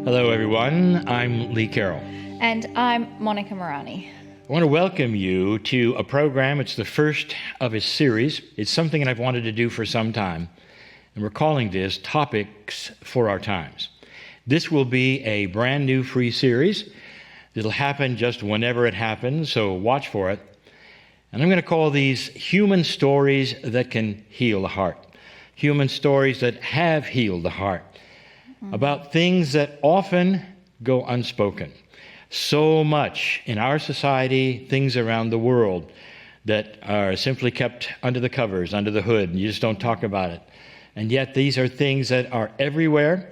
Hello, everyone. I'm Lee Carroll. And I'm Monica Morani. I want to welcome you to a program. It's the first of a series. It's something that I've wanted to do for some time, and we're calling this Topics for Our Times. This will be a brand new free series. It'll happen just whenever it happens, so watch for it. And I'm going to call these human stories that can heal the heart. Human stories that have healed the heart. About things that often go unspoken. So much in our society, things around the world that are simply kept under the covers, under the hood, and you just don't talk about it. And yet these are things that are everywhere,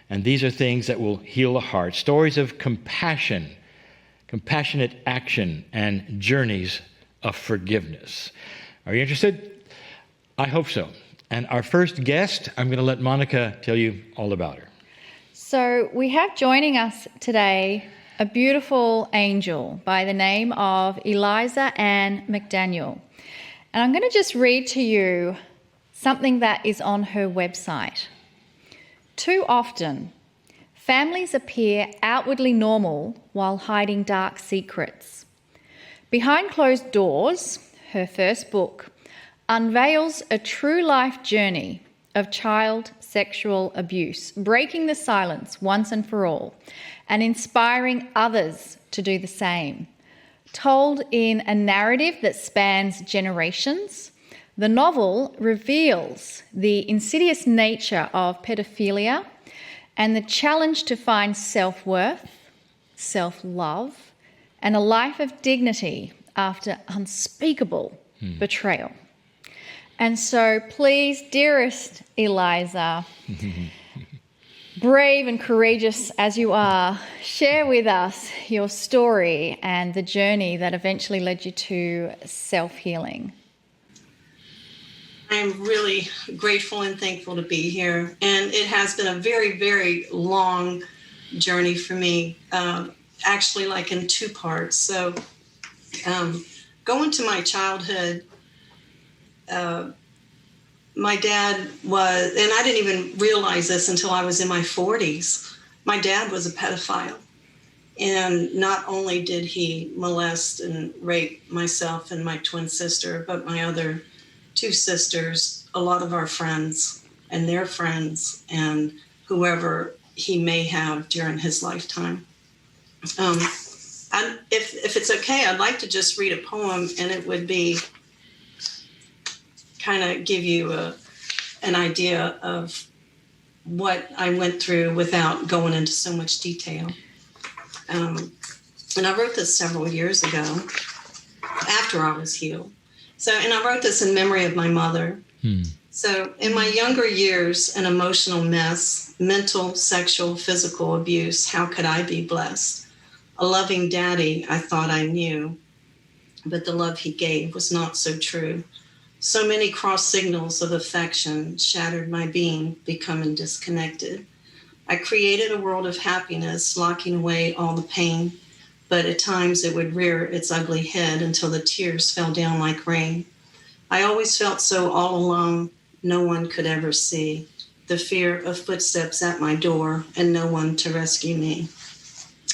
and these are things that will heal the heart. Stories of compassion, compassionate action, and journeys of forgiveness. Are you interested? I hope so. And our first guest, I'm going to let Monica tell you all about her. So we have joining us today a beautiful angel by the name of Eliza Anne McDaniel. And I'm going to just read to you something that is on her website. Too often, families appear outwardly normal while hiding dark secrets. Behind Closed Doors, her first book, unveils a true life journey of child sexual abuse, breaking the silence once and for all, and inspiring others to do the same. Told in a narrative that spans generations, the novel reveals the insidious nature of pedophilia and the challenge to find self-worth, self-love, and a life of dignity after unspeakable betrayal. And so please, dearest Eliza, brave and courageous as you are, share with us your story and the journey that eventually led you to self-healing. I am really grateful and thankful to be here. And it has been a very, very long journey for me, actually like in two parts. So going to my childhood, my dad was, and I didn't even realize this until I was in my 40s, my dad was a pedophile. And not only did he molest and rape myself and my twin sister, but my other two sisters, a lot of our friends and their friends, and whoever he may have during his lifetime. If it's okay, I'd like to just read a poem, and it would be kind of give you an idea of what I went through without going into so much detail. And I wrote this several years ago after I was healed. And I wrote this in memory of my mother. So in my younger years, an emotional mess, mental, sexual, physical abuse, how could I be blessed? A loving daddy I thought I knew, but the love he gave was not so true. So many cross signals of affection shattered my being, becoming disconnected. I created a world of happiness, locking away all the pain, but at times it would rear its ugly head until the tears fell down like rain. I always felt so all alone, no one could ever see. The fear of footsteps at my door and no one to rescue me.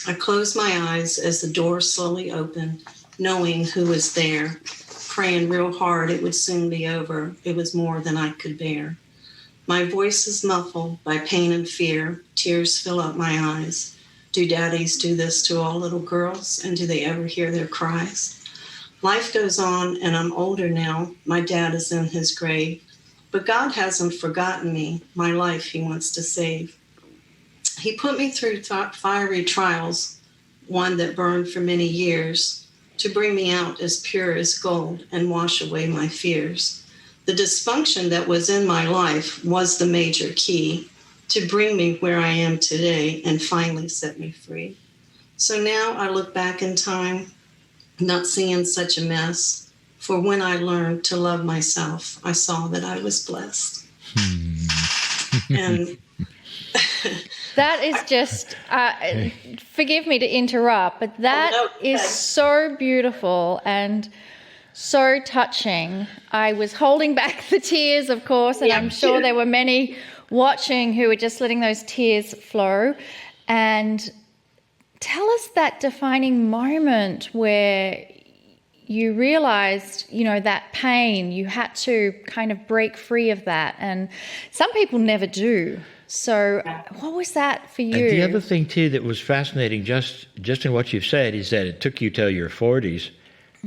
I closed my eyes as the door slowly opened, knowing who was there. Praying real hard it would soon be over. It was more than I could bear. My voice is muffled by pain and fear. Tears fill up my eyes. Do daddies do this to all little girls? And do they ever hear their cries? Life goes on, and I'm older now. My dad is in his grave. But God hasn't forgotten me. My life he wants to save. He put me through fiery trials, one that burned for many years, to bring me out as pure as gold and wash away my fears. The dysfunction that was in my life was the major key to bring me where I am today and finally set me free. So now I look back in time, not seeing such a mess, for when I learned to love myself, I saw that I was blessed. And that is just, forgive me to interrupt, but that is so beautiful and so touching. I was holding back the tears, of course, and I'm sure there were many watching who were just letting those tears flow. And tell us that defining moment where you realized, that pain, you had to kind of break free of that. And some people never do. So what was that for you? And the other thing, too, that was fascinating just in what you've said is that it took you till your 40s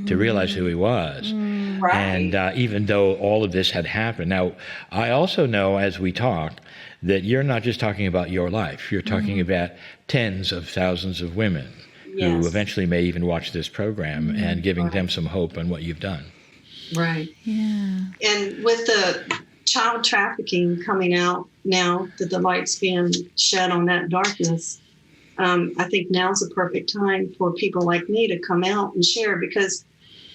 to realize who he was. Right. And even though all of this had happened. Now, I also know as we talk that you're not just talking about your life. You're talking about tens of thousands of women who eventually may even watch this program and giving them some hope on what you've done. Right. Yeah. And with the child trafficking coming out now, that the light's being shed on that darkness, I think now's the perfect time for people like me to come out and share, because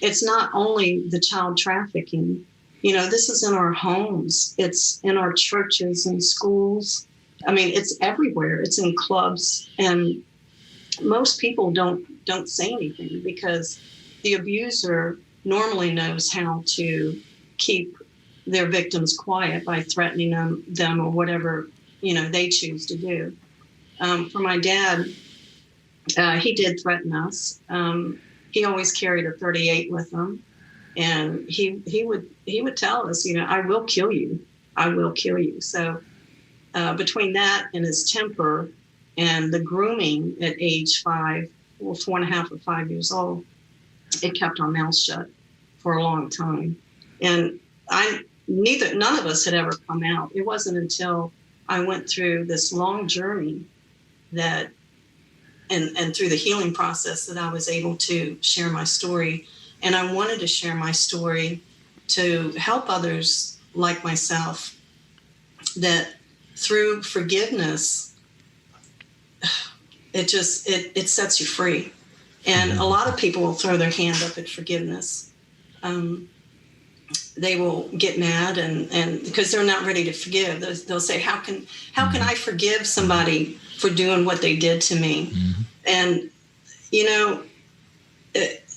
it's not only the child trafficking. This is in our homes. It's in our churches and schools. I mean, it's everywhere. It's in clubs. And most people don't say anything because the abuser normally knows how to keep their victims quiet by threatening them or whatever, they choose to do. For my dad, he did threaten us. He always carried a .38 with him. And he would tell us, I will kill you. I will kill you. So between that and his temper and the grooming at age 4.5 or 5 years old, it kept our mouths shut for a long time. And none of us had ever come out. It wasn't until I went through this long journey that, and through the healing process, that I was able to share my story. And I wanted to share my story to help others like myself, that through forgiveness, it sets you free. And a lot of people will throw their hand up at forgiveness. They will get mad and because they're not ready to forgive. They'll say, how can I forgive somebody for doing what they did to me? And,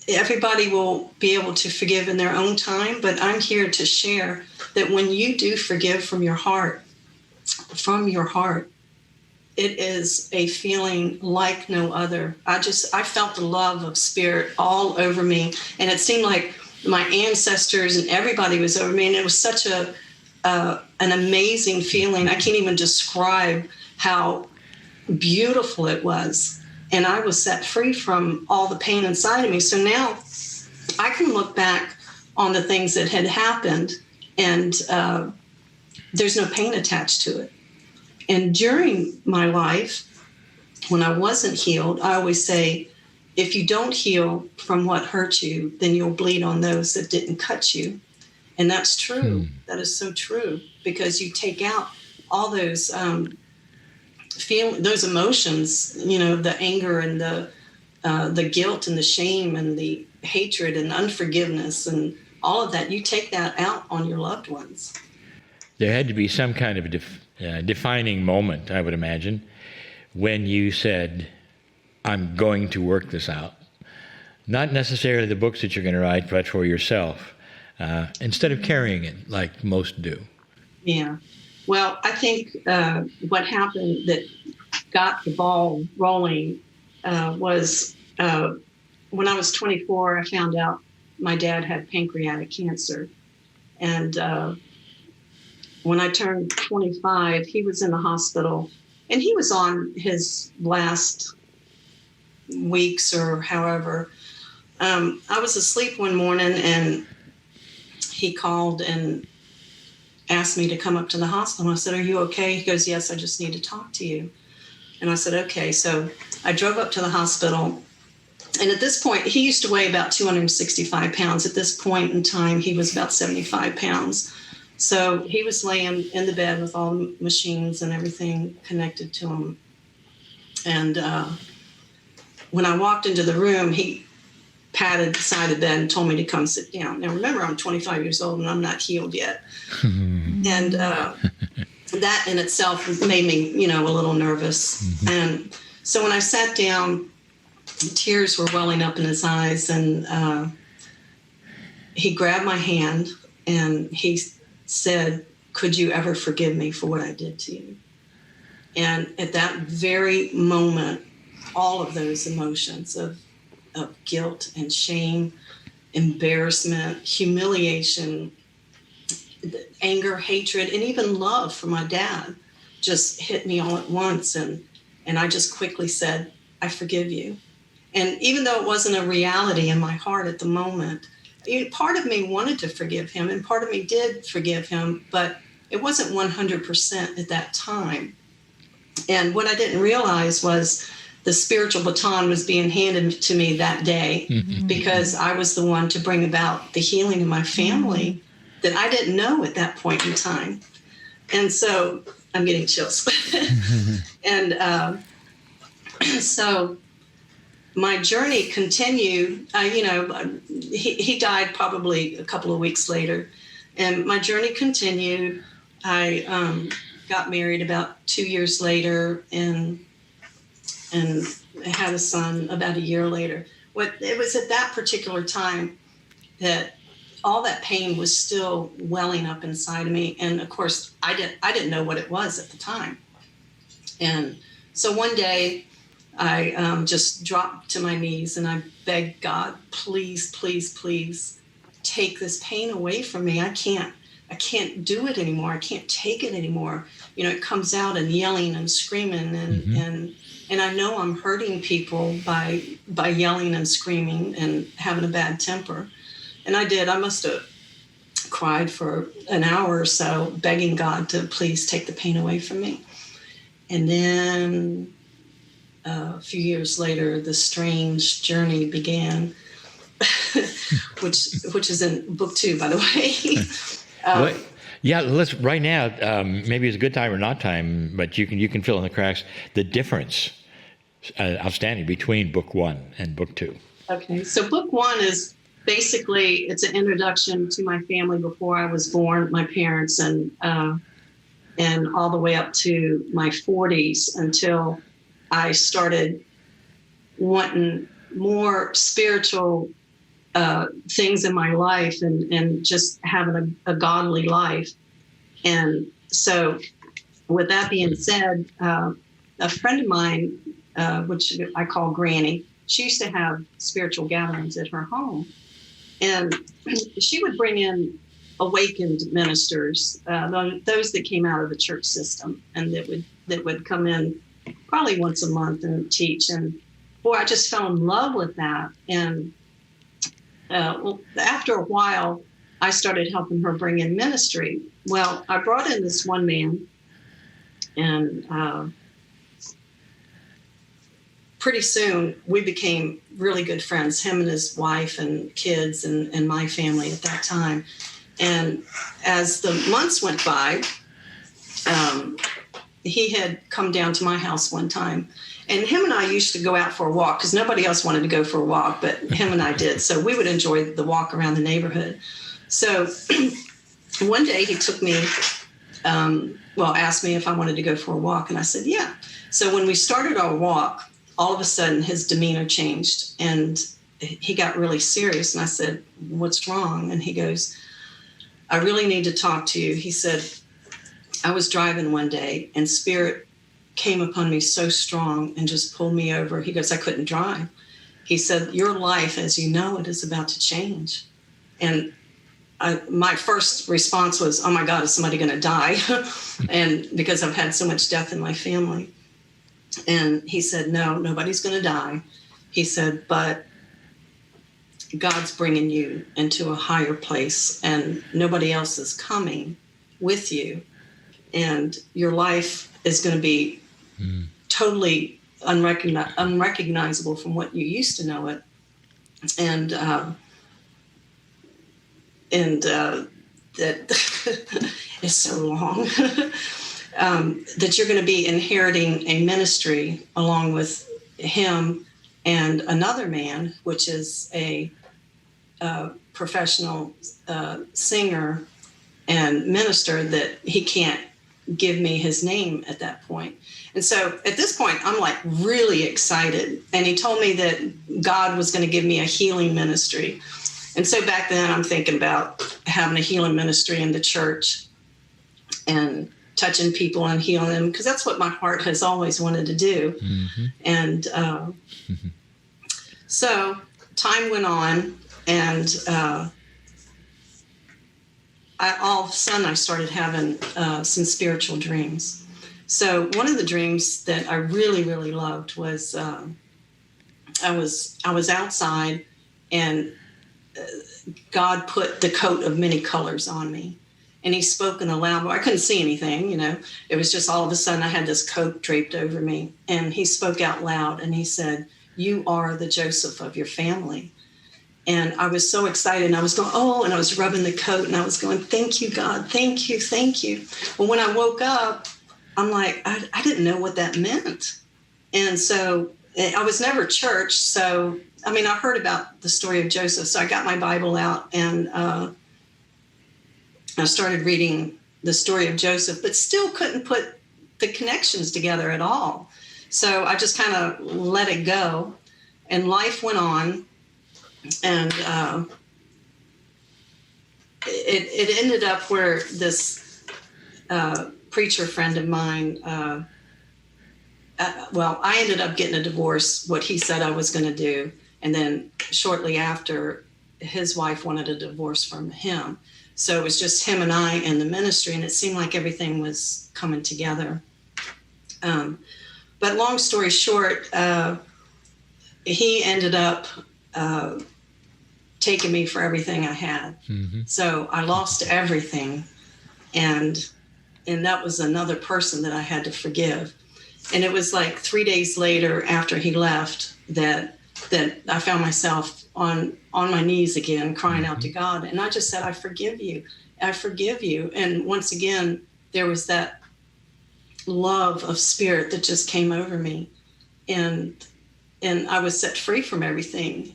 everybody will be able to forgive in their own time, but I'm here to share that when you do forgive from your heart, it is a feeling like no other. I felt the love of Spirit all over me, and it seemed like my ancestors and everybody was over me, and it was such an amazing feeling. I can't even describe how beautiful it was. And I was set free from all the pain inside of me. So now I can look back on the things that had happened, and there's no pain attached to it. And during my life, when I wasn't healed, I always say, if you don't heal from what hurt you, then you'll bleed on those that didn't cut you. And that's true. That is so true, because you take out all those those emotions, the anger and the guilt and the shame and the hatred and unforgiveness and all of that. You take that out on your loved ones. There had to be some kind of a defining moment, I would imagine, when you said, I'm going to work this out. Not necessarily the books that you're going to write, but for yourself, instead of carrying it like most do. Yeah. Well, I think what happened that got the ball rolling was when I was 24, I found out my dad had pancreatic cancer. And when I turned 25, he was in the hospital, and he was on his last weeks or however. I was asleep one morning, and he called and asked me to come up to the hospital. I said, are you okay? He goes, yes, I just need to talk to you. And I said, okay. So I drove up to the hospital. And at this point, he used to weigh about 265 pounds. At this point in time, he was about 75 pounds. So he was laying in the bed with all the machines and everything connected to him. And when I walked into the room, he patted the side of the bed and told me to come sit down. Now, remember, I'm 25 years old and I'm not healed yet. And that in itself made me, a little nervous. And so when I sat down, tears were welling up in his eyes, and he grabbed my hand and he said, could you ever forgive me for what I did to you? And at that very moment, all of those emotions of guilt and shame, embarrassment, humiliation, anger, hatred, and even love for my dad just hit me all at once. And I just quickly said, I forgive you. And even though it wasn't a reality in my heart at the moment, part of me wanted to forgive him and part of me did forgive him, but it wasn't 100% at that time. And what I didn't realize was the spiritual baton was being handed to me that day because I was the one to bring about the healing in my family that I didn't know at that point in time. And so I'm getting chills. And so my journey continued. He died probably a couple of weeks later, and my journey continued. I got married about 2 years later, and had a son about a year later. It was at that particular time that all that pain was still welling up inside of me, and of course, I didn't know what it was at the time. And so one day, I just dropped to my knees and I begged God, please, please, please take this pain away from me. I can't do it anymore. I can't take it anymore. It comes out in yelling and screaming and I know I'm hurting people by yelling and screaming and having a bad temper. And I did. I must have cried for an hour or so, begging God to please take the pain away from me. And then a few years later, the strange journey began, which is in book 2, by the way. Yeah, let's right now. Maybe it's a good time or not time, but you can fill in the cracks. The difference, outstanding, between book 1 and book 2. Okay, so book 1 is basically it's an introduction to my family before I was born, my parents, and all the way up to my 40s until I started wanting more spiritual things in my life and just having a godly life. And so with that being said, a friend of mine, which I call Granny, she used to have spiritual gatherings at her home. And she would bring in awakened ministers, those that came out of the church system and that would come in probably once a month and teach. And boy, I just fell in love with that. And after a while, I started helping her bring in ministry. Well, I brought in this one man, and pretty soon we became really good friends, him and his wife and kids and my family at that time. And as the months went by, he had come down to my house one time, and him and I used to go out for a walk because nobody else wanted to go for a walk, but him and I did. So we would enjoy the walk around the neighborhood. So one day he took me, asked me if I wanted to go for a walk, and I said, yeah. So when we started our walk, all of a sudden his demeanor changed and he got really serious. And I said, what's wrong? And he goes, I really need to talk to you. He said, I was driving one day and spirit came upon me so strong and just pulled me over. He goes, I couldn't drive. He said, your life as you know it is about to change. And my first response was, oh my God, is somebody going to die? And because I've had so much death in my family. And he said, no, nobody's going to die. He said, but God's bringing you into a higher place and nobody else is coming with you. And your life is going to be totally unrecognizable from what you used to know it. And that is so long. That you're going to be inheriting a ministry along with him and another man, which is a professional singer and minister that he can't give me his name at that point. And so at this point, I'm like really excited. And he told me that God was going to give me a healing ministry. And so back then I'm thinking about having a healing ministry in the church. And touching people and healing them, because that's what my heart has always wanted to do. Mm-hmm. And so time went on, and all of a sudden I started having some spiritual dreams. So one of the dreams that I really, really loved was I was outside, and God put the coat of many colors on me. And he spoke in a loud voice. I couldn't see anything, It was just all of a sudden I had this coat draped over me. And he spoke out loud, and he said, "You are the Joseph of your family." And I was so excited, and I was going, oh, and I was rubbing the coat, and I was going, "Thank you, God. Thank you, thank you." Well, when I woke up, I'm like, I didn't know what that meant. And so I was never church. So, I mean, I heard about the story of Joseph. So I got my Bible out, and I started reading the story of Joseph, but still couldn't put the connections together at all. So I just kind of let it go, and life went on. And it ended up where this preacher friend of mine, I ended up getting a divorce, what he said I was going to do. And then shortly after, his wife wanted a divorce from him. So it was just him and I in the ministry, and it seemed like everything was coming together. But long story short, he ended up taking me for everything I had. Mm-hmm. So I lost everything, and that was another person that I had to forgive. And it was like 3 days later after he left that I found myself on my knees again, crying out to God. And I just said, "I forgive you. I forgive you." And once again, there was that love of spirit that just came over me. And I was set free from everything,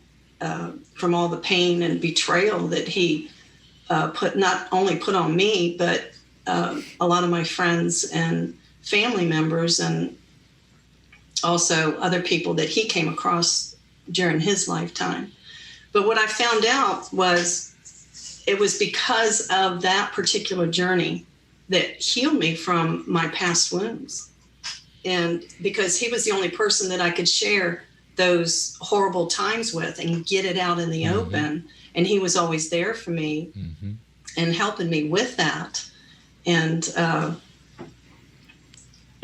from all the pain and betrayal that he not only put on me, but a lot of my friends and family members, and also other people that he came across during his lifetime. But what I found out was it was because of that particular journey that healed me from my past wounds. And because he was the only person that I could share those horrible times with and get it out in the Mm-hmm. open. And he was always there for me, mm-hmm. and helping me with that. And,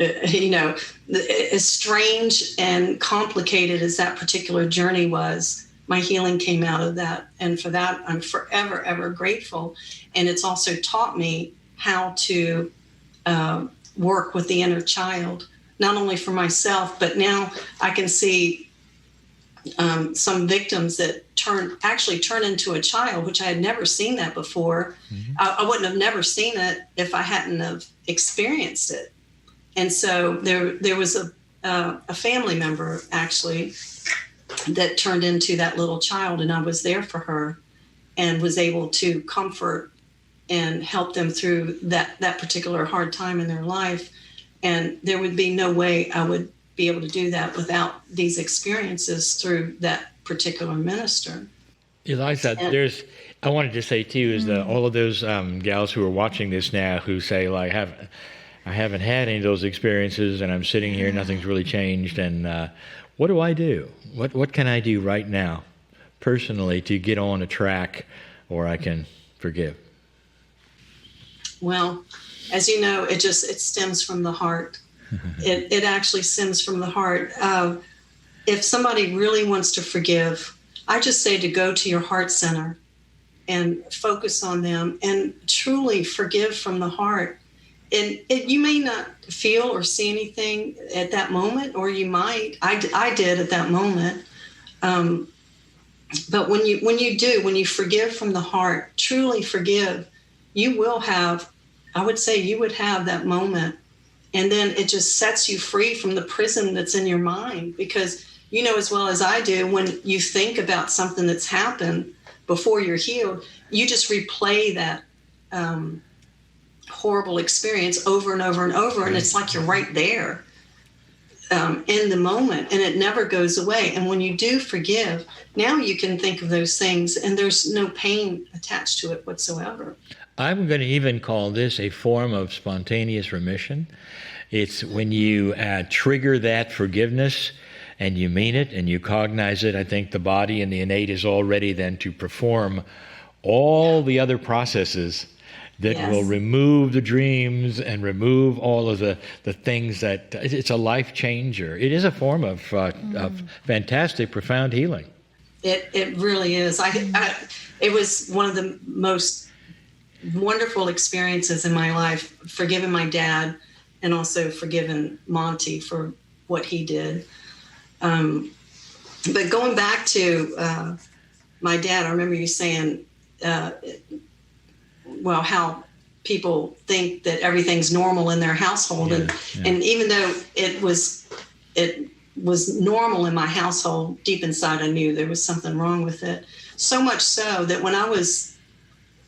as strange and complicated as that particular journey was, my healing came out of that. And for that, I'm forever, ever grateful. And it's also taught me how to work with the inner child, not only for myself, but now I can see some victims that actually turn into a child, which I had never seen that before. Mm-hmm. I wouldn't have never seen it if I hadn't have experienced it. And so there was a family member actually that turned into that little child, and I was there for her and was able to comfort and help them through that particular hard time in their life. And there would be no way I would be able to do that without these experiences through that particular minister. Eliza, I wanted to say too, is that all of those gals who are watching this now who say, like, I haven't had any of those experiences, and I'm sitting here, nothing's really changed, and what do I do? What can I do right now, personally, to get on a track where I can forgive? Well, as you know, it stems from the heart. It actually stems from the heart. If somebody really wants to forgive, I just say to go to your heart center and focus on them and truly forgive from the heart. And you may not feel or see anything at that moment, or you might. I did at that moment. But when you forgive from the heart, truly forgive, you will have, I would say you would have that moment. And then it just sets you free from the prison that's in your mind. Because you know as well as I do, when you think about something that's happened before you're healed, you just replay that horrible experience over and over and over. And it's like you're right there in the moment, and it never goes away. And when you do forgive, now you can think of those things and there's no pain attached to it whatsoever. I'm going to even call this a form of spontaneous remission. It's when you trigger that forgiveness and you mean it and you cognize it. I think the body and the innate is all ready then to perform all the other processes that Yes. will remove the dreams and remove all of the things that, it's a life changer. It is a form of fantastic, profound healing. It really is. It was one of the most wonderful experiences in my life, forgiving my dad and also forgiving Monty for what he did. But going back to my dad, I remember you saying, how people think that everything's normal in their household. And even though it was normal in my household, deep inside I knew there was something wrong with it. So much so that when I was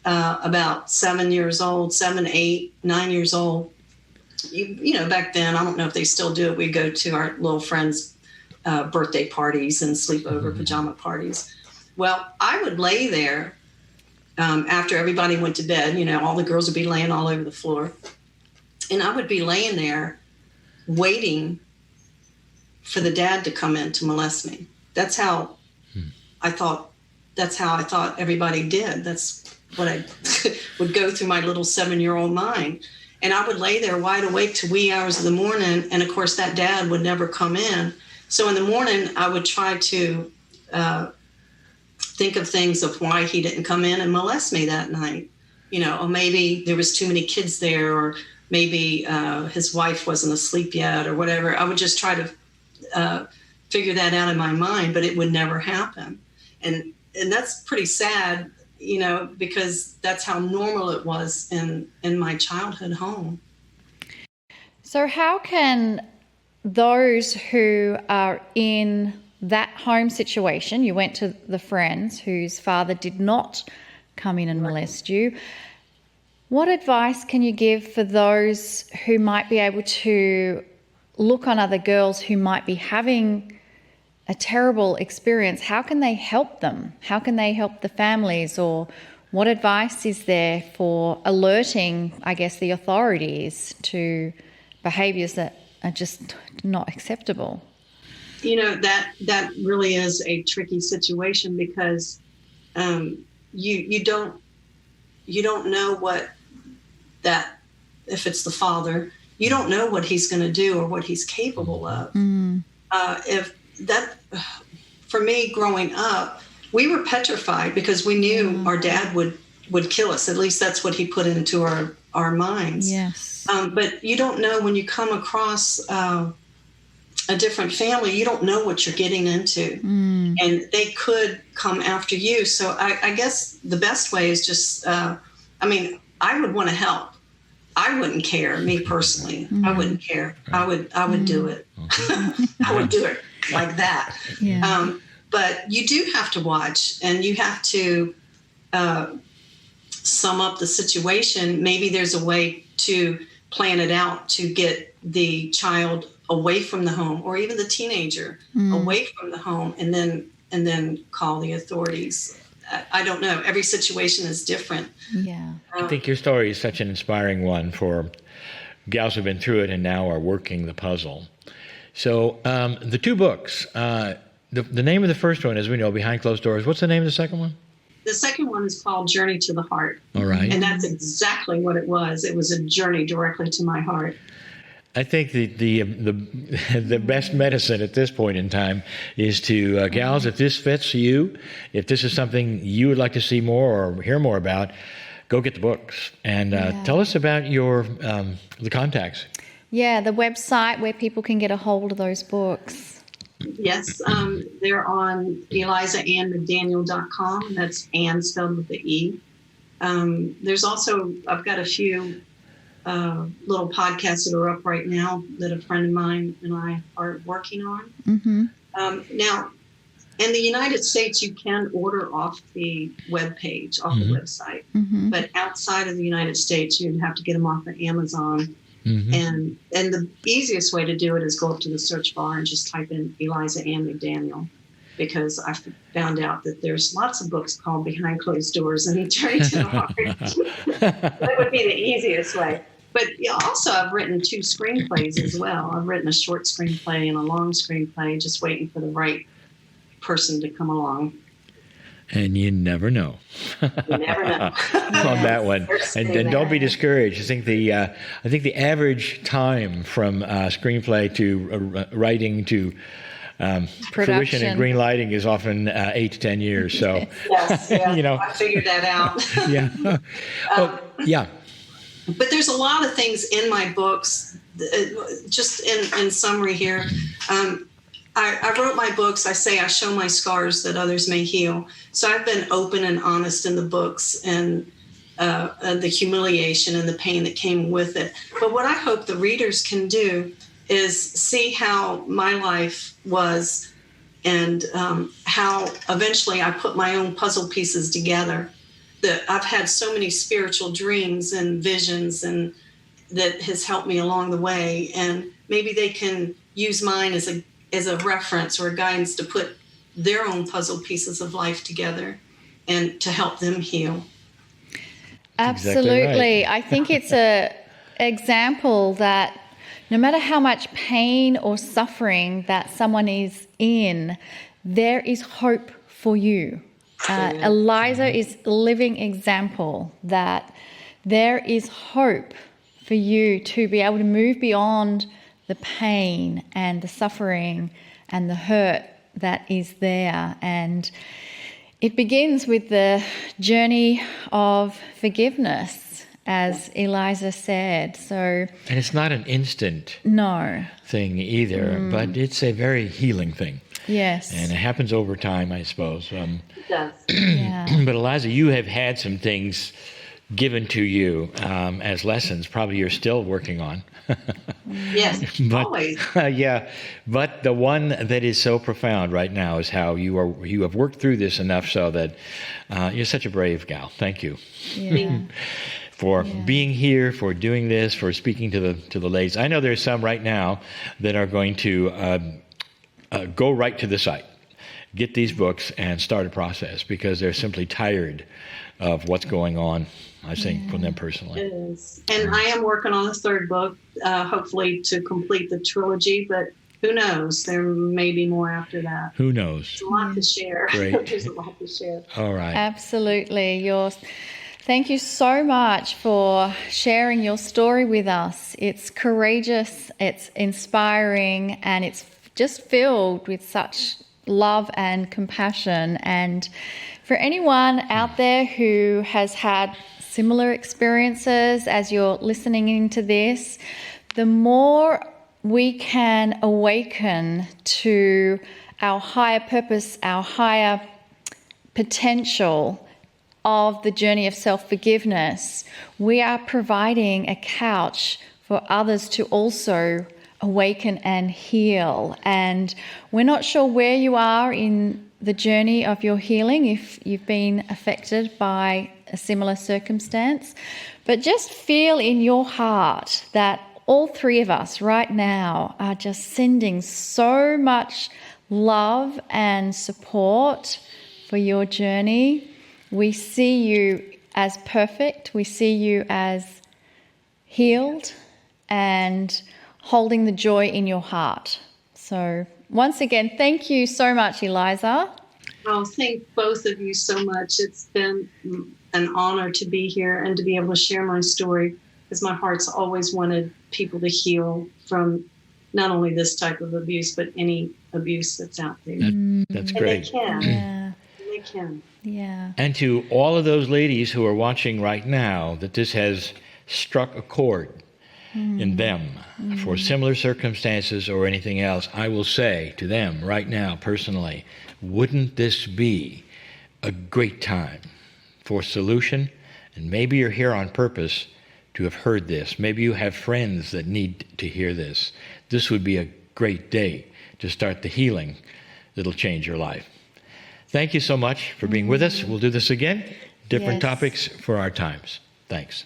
about 7 years old, 7, 8, 9 years old, you know, back then, I don't know if they still do it, we'd go to our little friends' birthday parties and sleepover pajama parties. Well, I would lay there after everybody went to bed, you know, all the girls would be laying all over the floor. And I would be laying there waiting for the dad to come in to molest me. That's how I thought everybody did. That's what I would go through my little 7-year-old mind. And I would lay there wide awake to wee hours of the morning. And of course, that dad would never come in. So in the morning, I would try to think of things of why he didn't come in and molest me that night. You know, or maybe there was too many kids there, or maybe his wife wasn't asleep yet, or whatever. I would just try to figure that out in my mind, but it would never happen. And that's pretty sad, you know, because that's how normal it was in my childhood home. So how can those who are in that home situation, you went to the friends whose father did not come in and molest you, what advice can you give for those who might be able to look on other girls who might be having a terrible experience? How can they help them? How can they help the families? Or what advice is there for alerting, I guess, the authorities to behaviours that are just not acceptable? You know, that really is a tricky situation because you don't know what that, if it's the father, you don't know what he's going to do or what he's capable of. If that, for me growing up, we were petrified because we knew our dad would kill us. At least that's what he put into our minds. Yes. But you don't know when you come across a different family, you don't know what you're getting into. And they could come after you. So I guess the best way is just, I would want to help. I wouldn't care, me personally. I wouldn't care. I would do it. I would do it like that. Yeah. But you do have to watch, and you have to sum up the situation. Maybe there's a way to plan it out to get the child away from the home, or even the teenager away from the home, and then call the authorities. I don't know. Every situation is different. Yeah. I think your story is such an inspiring one for gals who've been through it and now are working the puzzle. So the two books, the name of the first one, as we know, Behind Closed Doors. What's the name of the second one? The second one is called Journey to the Heart. All right. And that's exactly what it was. It was a journey directly to my heart. I think the best medicine at this point in time is to, gals, if this fits you, if this is something you would like to see more or hear more about, go get the books. And tell us about the contacts. Yeah, the website where people can get a hold of those books. Yes, they're on ElizaAnneMcDaniel.com. That's Anne spelled with the E. There's also, I've got a few little podcasts that are up right now that a friend of mine and I are working on. Now, in the United States, you can order off the webpage, off the website. But outside of the United States, you'd have to get them off of Amazon. And the easiest way to do it is go up to the search bar and just type in Eliza Anne McDaniel. because I found out that there's lots of books called Behind Closed Doors and Journey to the Heart. That would be the easiest way. But also, I've written 2 screenplays as well. I've written a short screenplay and a long screenplay, just waiting for the right person to come along. And you never know. You never know. On that one. And don't be discouraged. I think the average time from screenplay to writing to fruition and green lighting is often 8 to 10 years. So, yes, I figured that out. Yeah. Yeah. But there's a lot of things in my books. Just in summary here, I wrote my books. I say I show my scars that others may heal. So I've been open and honest in the books, and the humiliation and the pain that came with it. But what I hope the readers can do is see how my life was, and how eventually I put my own puzzle pieces together. That I've had so many spiritual dreams and visions, and that has helped me along the way. And maybe they can use mine as a reference or a guidance to put their own puzzle pieces of life together and to help them heal. Absolutely. Exactly right. I think it's an example that no matter how much pain or suffering that someone is in, there is hope for you. Eliza is a living example that there is hope for you to be able to move beyond the pain and the suffering and the hurt that is there. And it begins with the journey of forgiveness, as Eliza said. And it's not an instant thing either, but it's a very healing thing. Yes. And it happens over time, I suppose. It does. But Eliza, you have had some things given to you as lessons, probably you're still working on. Yes, always. But the one that is so profound right now is how you have worked through this enough so that you're such a brave gal. Thank you. Yeah. For being here, for doing this, for speaking to the ladies. I know there's some right now that are going to go right to the site, get these books, and start a process because they're simply tired of what's going on, I think, from them personally. It is. And I am working on a 3rd book, hopefully to complete the trilogy, but who knows? There may be more after that. Who knows? There's a lot to share. Great. There's a lot to share. All right. Absolutely. Thank you so much for sharing your story with us. It's courageous, it's inspiring, and it's just filled with such love and compassion. And for anyone out there who has had similar experiences as you're listening into this, the more we can awaken to our higher purpose, our higher potential of the journey of self-forgiveness, we are providing a couch for others to also awaken and heal. And we're not sure where you are in the journey of your healing, if you've been affected by a similar circumstance, but just feel in your heart that all 3 of us right now are just sending so much love and support for your journey. We see you as perfect. We see you as healed and holding the joy in your heart. So once again, thank you so much, Eliza. Well, thank both of you so much. It's been an honor to be here and to be able to share my story, because my heart's always wanted people to heal from not only this type of abuse, but any abuse that's out there. That's great. And they can. Yeah. They can. Yeah. And to all of those ladies who are watching right now, that this has struck a chord in them for similar circumstances or anything else, I will say to them right now personally, wouldn't this be a great time for solution? And maybe you're here on purpose to have heard this. Maybe you have friends that need to hear this. This would be a great day to start the healing that'll change your life. Thank you so much for being with us. We'll do this again. Different topics for our times. Thanks.